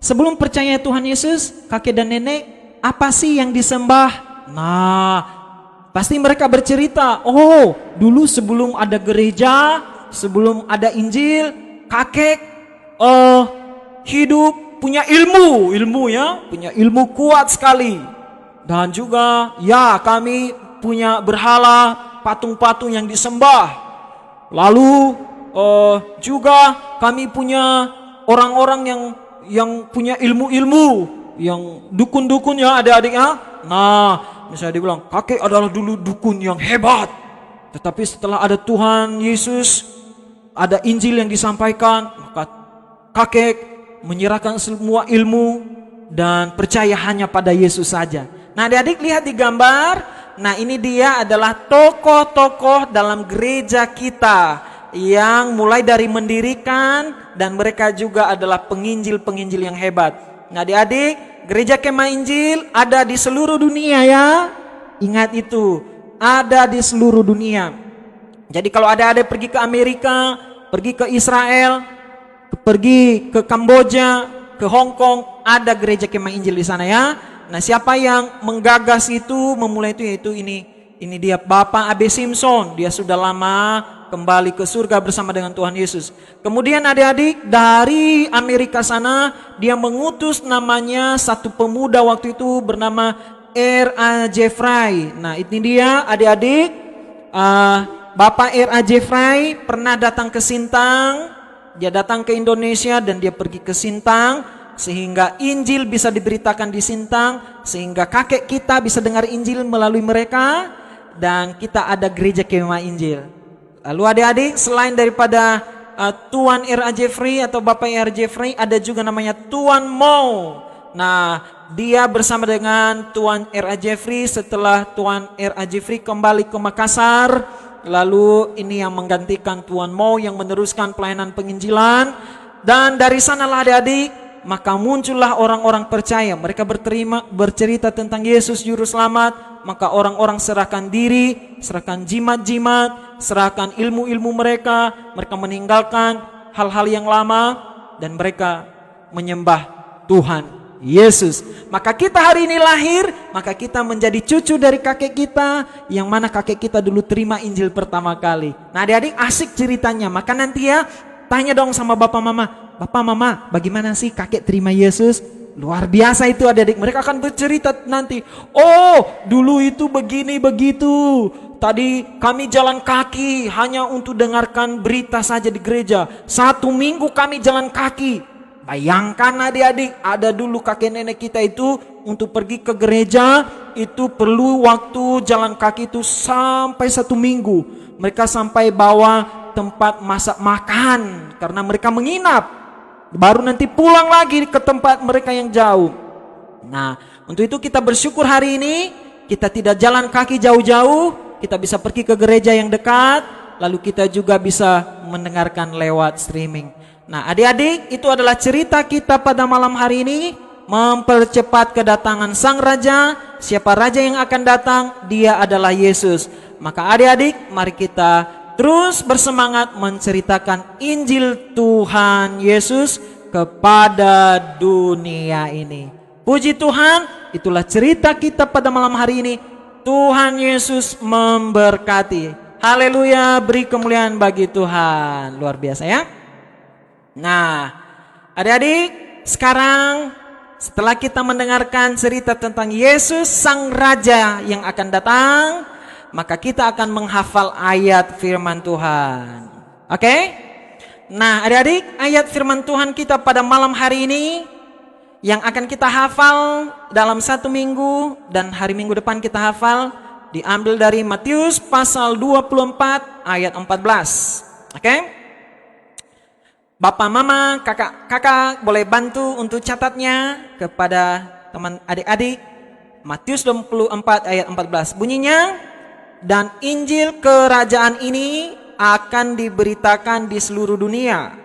sebelum percaya Tuhan Yesus, kakek dan nenek, apa sih yang disembah? Nah, pasti mereka bercerita, oh dulu sebelum ada gereja, sebelum ada Injil, kakek hidup punya ilmu ya, punya ilmu kuat sekali. Dan juga ya kami punya berhala, patung-patung yang disembah. Lalu juga kami punya orang-orang yang punya ilmu-ilmu, yang dukun-dukun ya adik-adik ya. Nah, misalnya dibilang kakek adalah dulu dukun yang hebat, tetapi setelah ada Tuhan Yesus, ada Injil yang disampaikan, maka kakek menyerahkan semua ilmu dan percaya hanya pada Yesus saja. Nah, adik-adik lihat di gambar. Nah, ini dia adalah tokoh-tokoh dalam gereja kita yang mulai dari mendirikan, dan mereka juga adalah penginjil-penginjil yang hebat. Nah, adik-adik, Gereja Kemah Injil ada di seluruh dunia ya. Ingat itu, ada di seluruh dunia. Jadi kalau ada pergi ke Amerika, pergi ke Israel, pergi ke Kamboja, ke Hong Kong, ada Gereja Kemah Injil di sana ya. Nah, siapa yang menggagas itu, memulai itu, yaitu ini dia Bapak A.B. Simpson. Dia sudah lama kembali ke surga bersama dengan Tuhan Yesus. Kemudian adik-adik dari Amerika sana, dia mengutus namanya satu pemuda waktu itu bernama R.A. Jeffrey. Nah ini dia adik-adik, Bapak R.A. Jeffrey pernah datang ke Sintang. Dia datang ke Indonesia dan dia pergi ke Sintang, sehingga Injil bisa diberitakan di Sintang, sehingga kakek kita bisa dengar Injil melalui mereka, dan kita ada gereja kemah Injil. Lalu adik-adik, selain daripada Tuan R.A. Jeffrey atau Bapak R.A. Jeffrey, ada juga namanya Tuan Mo. Nah, dia bersama dengan Tuan R.A. Jeffrey setelah Tuan R.A. Jeffrey kembali ke Makassar. Lalu ini yang menggantikan Tuan Mo yang meneruskan pelayanan penginjilan. Dan dari sanalah adik-adik, maka muncullah orang-orang percaya. Mereka bercerita tentang Yesus Juru Selamat. Maka orang-orang serahkan diri, serahkan jimat-jimat, serahkan ilmu-ilmu mereka. Mereka meninggalkan hal-hal yang lama dan mereka menyembah Tuhan Yesus. Maka kita hari ini lahir, maka kita menjadi cucu dari kakek kita, yang mana kakek kita dulu terima Injil pertama kali. Nah adik-adik, asik ceritanya. Maka nanti ya, tanya dong sama bapak mama, bapak mama bagaimana sih kakek terima Yesus? Luar biasa itu adik-adik. Mereka akan bercerita nanti, oh dulu itu begini begitu, tadi kami jalan kaki hanya untuk dengarkan berita saja di gereja. 1 minggu kami jalan kaki. Bayangkan adik-adik, ada dulu kakek nenek kita itu untuk pergi ke gereja itu perlu waktu jalan kaki itu sampai 1 minggu. Mereka sampai bawa tempat masak makan karena mereka menginap. Baru nanti pulang lagi ke tempat mereka yang jauh. Nah, untuk itu kita bersyukur hari ini kita tidak jalan kaki jauh-jauh, kita bisa pergi ke gereja yang dekat, lalu kita juga bisa mendengarkan lewat streaming. Nah adik-adik, itu adalah cerita kita pada malam hari ini, mempercepat kedatangan Sang Raja. Siapa Raja yang akan datang? Dia adalah Yesus. Maka adik-adik, mari kita terus bersemangat menceritakan Injil Tuhan Yesus kepada dunia ini. Puji Tuhan, itulah cerita kita pada malam hari ini. Tuhan Yesus memberkati. Haleluya, beri kemuliaan bagi Tuhan. Luar biasa ya. Nah, adik-adik, sekarang setelah kita mendengarkan cerita tentang Yesus Sang Raja yang akan datang, maka kita akan menghafal ayat firman Tuhan. Oke? Nah, adik-adik, ayat firman Tuhan kita pada malam hari ini yang akan kita hafal dalam 1 minggu dan hari Minggu depan kita hafal, diambil dari Matius pasal 24 ayat 14. Oke? Bapak, mama, kakak boleh bantu untuk catatnya kepada teman adik-adik. Matius 24 ayat 14 bunyinya, dan Injil kerajaan ini akan diberitakan di seluruh dunia,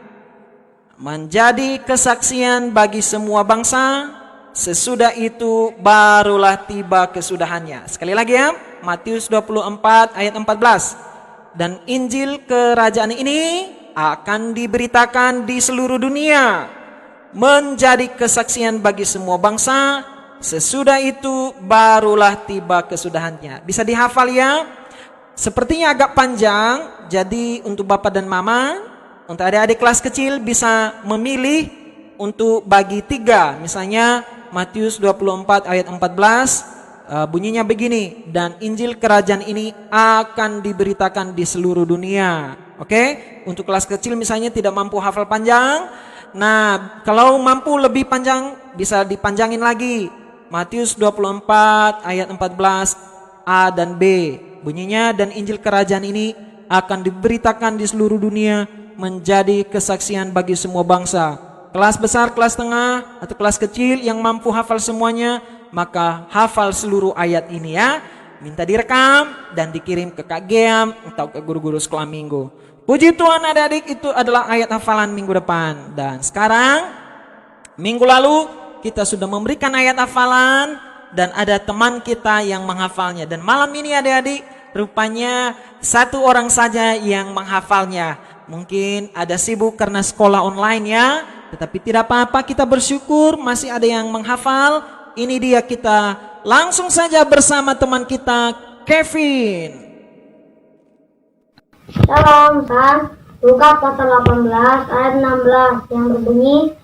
menjadi kesaksian bagi semua bangsa. Sesudah itu barulah tiba kesudahannya. Sekali lagi ya, Matius 24 ayat 14. Dan Injil kerajaan ini akan diberitakan di seluruh dunia, menjadi kesaksian bagi semua bangsa. Sesudah itu barulah tiba kesudahannya. Bisa dihafal ya. Sepertinya agak panjang, jadi untuk bapak dan mama, untuk adik-adik kelas kecil bisa memilih untuk bagi 3. Misalnya Matius 24 ayat 14 bunyinya begini, dan Injil kerajaan ini akan diberitakan di seluruh dunia. Oke, untuk kelas kecil misalnya tidak mampu hafal panjang. Nah, kalau mampu lebih panjang bisa dipanjangin lagi. Matius 24 ayat 14 A dan B. Bunyinya, dan Injil kerajaan ini akan diberitakan di seluruh dunia, menjadi kesaksian bagi semua bangsa. Kelas besar, kelas tengah, atau kelas kecil yang mampu hafal semuanya, maka hafal seluruh ayat ini ya. Minta direkam dan dikirim ke Kak Geam atau ke guru-guru sekolah minggu. Puji Tuhan adik-adik, itu adalah ayat hafalan minggu depan. Dan sekarang, minggu lalu kita sudah memberikan ayat hafalan dan ada teman kita yang menghafalnya. Dan malam ini adik-adik, rupanya 1 orang saja yang menghafalnya. Mungkin ada sibuk karena sekolah online ya, tetapi tidak apa-apa, kita bersyukur masih ada yang menghafal. Ini dia, kita langsung saja bersama teman kita Kevin. Shalom, San. Lukas pasal 18 ayat 16 yang berbunyi,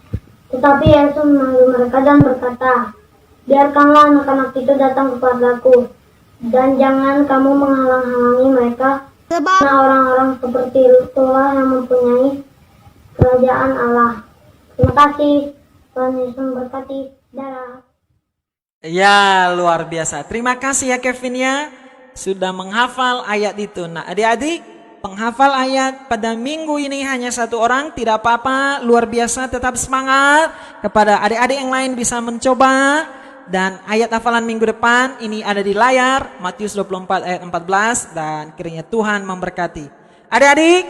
tetapi Yesus memanggil mereka dan berkata, biarkanlah anak-anak itu datang kepadaku, dan jangan kamu menghalang-halangi mereka, karena orang-orang seperti itulah yang mempunyai kerajaan Allah. Terima kasih, Tuhan Yesus memberkati. Dadah. Ya, luar biasa. Terima kasih ya Kevin ya, sudah menghafal ayat itu. Nah adik-adik, penghafal ayat pada minggu ini hanya satu orang, tidak apa-apa, luar biasa, tetap semangat. Kepada adik-adik yang lain bisa mencoba. Dan ayat hafalan minggu depan ini ada di layar, Matius 24 ayat 14, dan kiranya Tuhan memberkati. Adik-adik,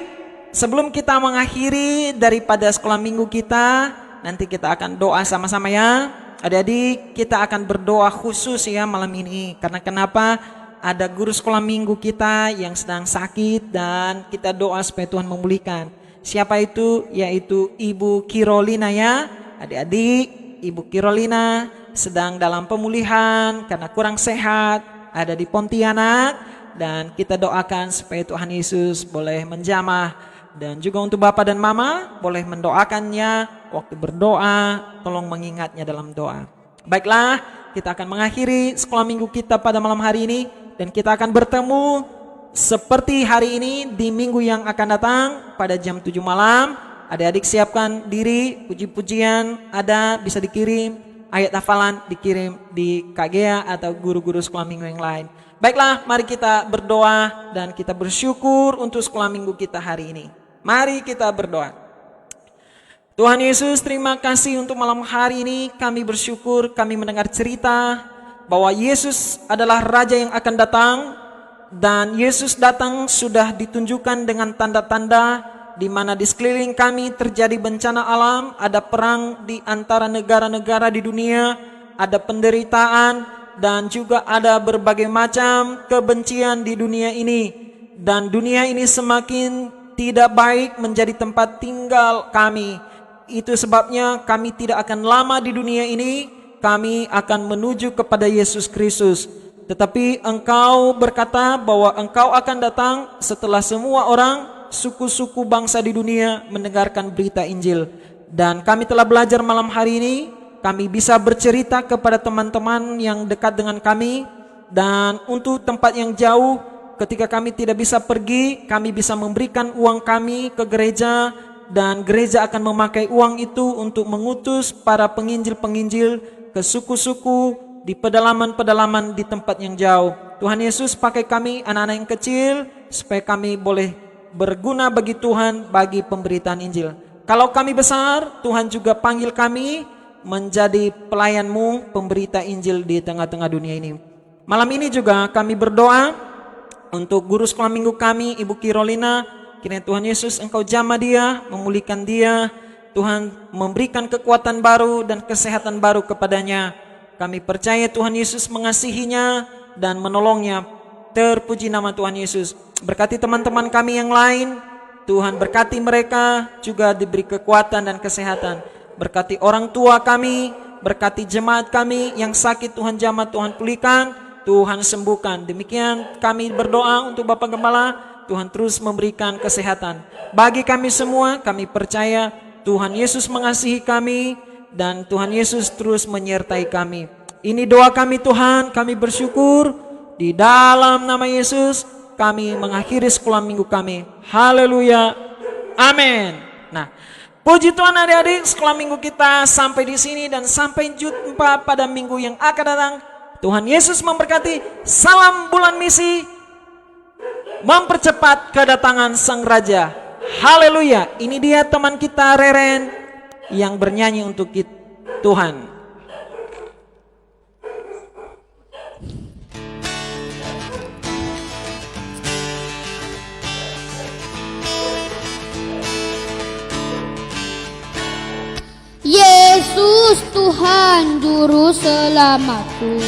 sebelum kita mengakhiri daripada sekolah minggu kita, nanti kita akan doa sama-sama ya. Adik-adik, kita akan berdoa khusus ya malam ini. Karena kenapa? Ada guru sekolah minggu kita yang sedang sakit dan kita doa supaya Tuhan memulihkan. Siapa itu? Yaitu Ibu Kirolina ya. Adik-adik, Ibu Kirolina sedang dalam pemulihan karena kurang sehat, ada di Pontianak, dan kita doakan supaya Tuhan Yesus boleh menjamah. Dan juga untuk Bapak dan Mama boleh mendoakannya waktu berdoa, tolong mengingatnya dalam doa. Baiklah, kita akan mengakhiri sekolah minggu kita pada malam hari ini, dan kita akan bertemu seperti hari ini di minggu yang akan datang pada jam 7 malam. Adik-adik siapkan diri, puji-pujian ada, bisa dikirim, ayat hafalan dikirim di KGA atau guru-guru sekolah minggu yang lain. Baiklah, mari kita berdoa dan kita bersyukur untuk sekolah minggu kita hari ini. Mari kita berdoa. Tuhan Yesus, terima kasih untuk malam hari ini. Kami bersyukur, kami mendengar cerita bahwa Yesus adalah Raja yang akan datang. Dan Yesus datang sudah ditunjukkan dengan tanda-tanda di mana di sekeliling kami terjadi bencana alam, ada perang di antara negara-negara di dunia, ada penderitaan, dan juga ada berbagai macam kebencian di dunia ini. Dan dunia ini semakin tidak baik menjadi tempat tinggal kami. Itu sebabnya kami tidak akan lama di dunia ini, kami akan menuju kepada Yesus Kristus. Tetapi Engkau berkata bahwa Engkau akan datang setelah semua orang, suku-suku bangsa di dunia mendengarkan berita Injil. Dan kami telah belajar malam hari ini, kami bisa bercerita kepada teman-teman yang dekat dengan kami. Dan untuk tempat yang jauh, ketika kami tidak bisa pergi, kami bisa memberikan uang kami ke gereja, dan gereja akan memakai uang itu untuk mengutus para penginjil-penginjil ke suku-suku di pedalaman-pedalaman di tempat yang jauh. Tuhan Yesus, pakai kami anak-anak yang kecil supaya kami boleh berguna bagi Tuhan, bagi pemberitaan Injil. Kalau kami besar, Tuhan juga panggil kami menjadi pelayan-Mu, pemberita Injil di tengah-tengah dunia ini. Malam ini juga kami berdoa untuk guru sekolah minggu kami, Ibu Kirolina. Kiranya Tuhan Yesus Engkau jamah dia, memulihkan dia. Tuhan memberikan kekuatan baru dan kesehatan baru kepadanya. Kami percaya Tuhan Yesus mengasihinya dan menolongnya. Terpuji nama Tuhan Yesus. Berkati teman-teman kami yang lain, Tuhan berkati mereka, juga diberi kekuatan dan kesehatan. Berkati orang tua kami, berkati jemaat kami yang sakit, Tuhan jamah, Tuhan pulihkan, Tuhan sembuhkan. Demikian kami berdoa untuk Bapak Gembala, Tuhan terus memberikan kesehatan. Bagi kami semua, kami percaya Tuhan Yesus mengasihi kami, dan Tuhan Yesus terus menyertai kami. Ini doa kami Tuhan, kami bersyukur. Di dalam nama Yesus, kami mengakhiri sekolah minggu kami. Haleluya. Amin. Nah, puji Tuhan adik-adik, sekolah minggu kita sampai di sini, dan sampai jumpa pada minggu yang akan datang. Tuhan Yesus memberkati. Salam bulan misi, mempercepat kedatangan Sang Raja. Haleluya. Ini dia teman kita Reren yang bernyanyi untuk Tuhan. Yesus Tuhan Juru Selamatku,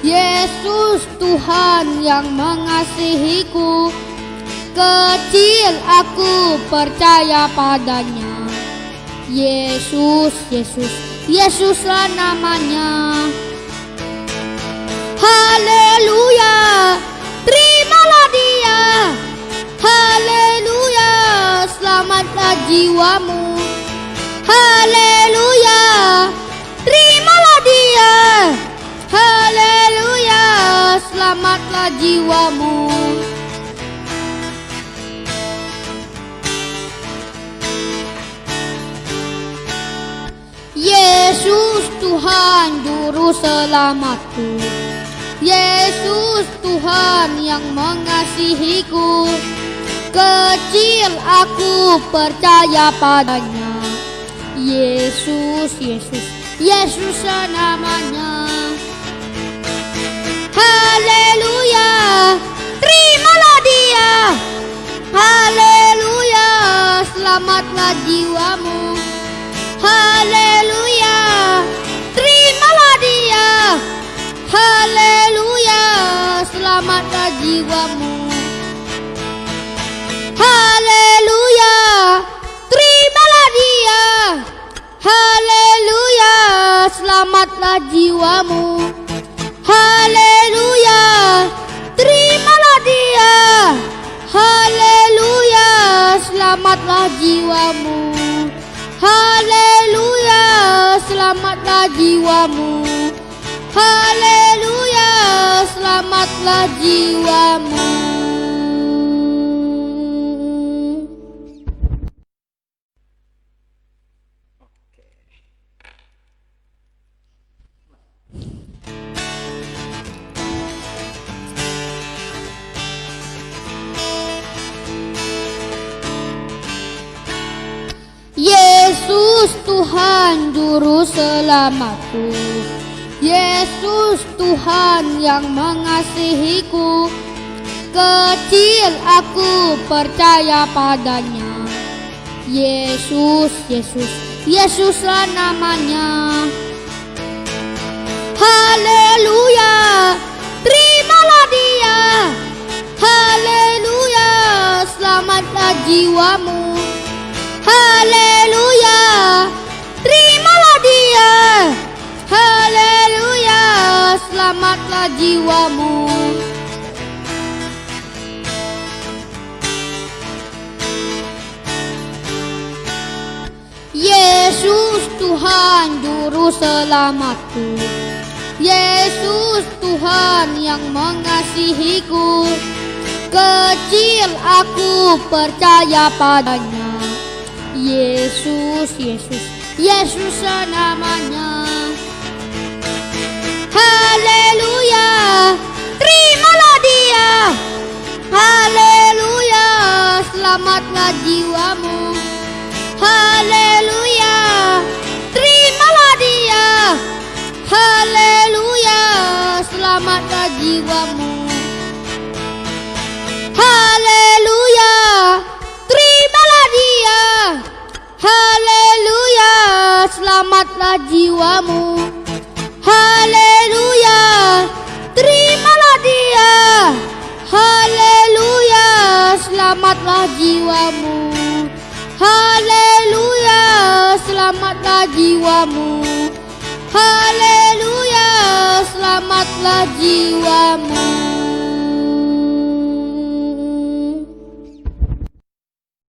Yesus Tuhan yang mengasihiku. Kecil aku percaya padanya. Yesus, Yesus, Yesuslah namanya. Haleluya, terimalah dia. Haleluya. jiwamu. Yesus Tuhan Juru Selamatku, Yesus Tuhan yang mengasihiku. Kecil aku percaya padanya. Yesus, Yesus, Yesus namanya. Haleluya, terimalah dia. Haleluya, selamatlah jiwamu. Haleluya, terimalah dia. Haleluya, selamatlah jiwamu. Haleluya, terimalah dia. Haleluya, selamatlah jiwamu. Haleluya, terimalah dia. Haleluya, selamatlah jiwamu. Haleluya, selamatlah jiwamu. Haleluya, selamatlah jiwamu. Yesus Tuhan Juru Selamatku, Yesus Tuhan yang mengasihiku. Kecil aku percaya padanya. Yesus, Yesus, Yesuslah namanya. Haleluya, terimalah dia. Haleluya, selamatlah jiwamu. Haleluya, terimalah dia. Haleluya, selamatlah jiwamu. Yesus Tuhan Juru Selamatku, Yesus Tuhan yang mengasihiku. Kecil aku percaya padanya. Yesus, Yesus, Yesus namanya. Haleluya, terimalah dia. Haleluya, selamatlah jiwamu. Haleluya, terimalah dia. Haleluya, selamatlah jiwamu. Haleluya, terimalah dia. Haleluya, selamatlah jiwamu. Haleluya, terimalah dia. Haleluya, selamatlah jiwamu. Haleluya, selamatlah jiwamu. Haleluya, selamatlah jiwamu.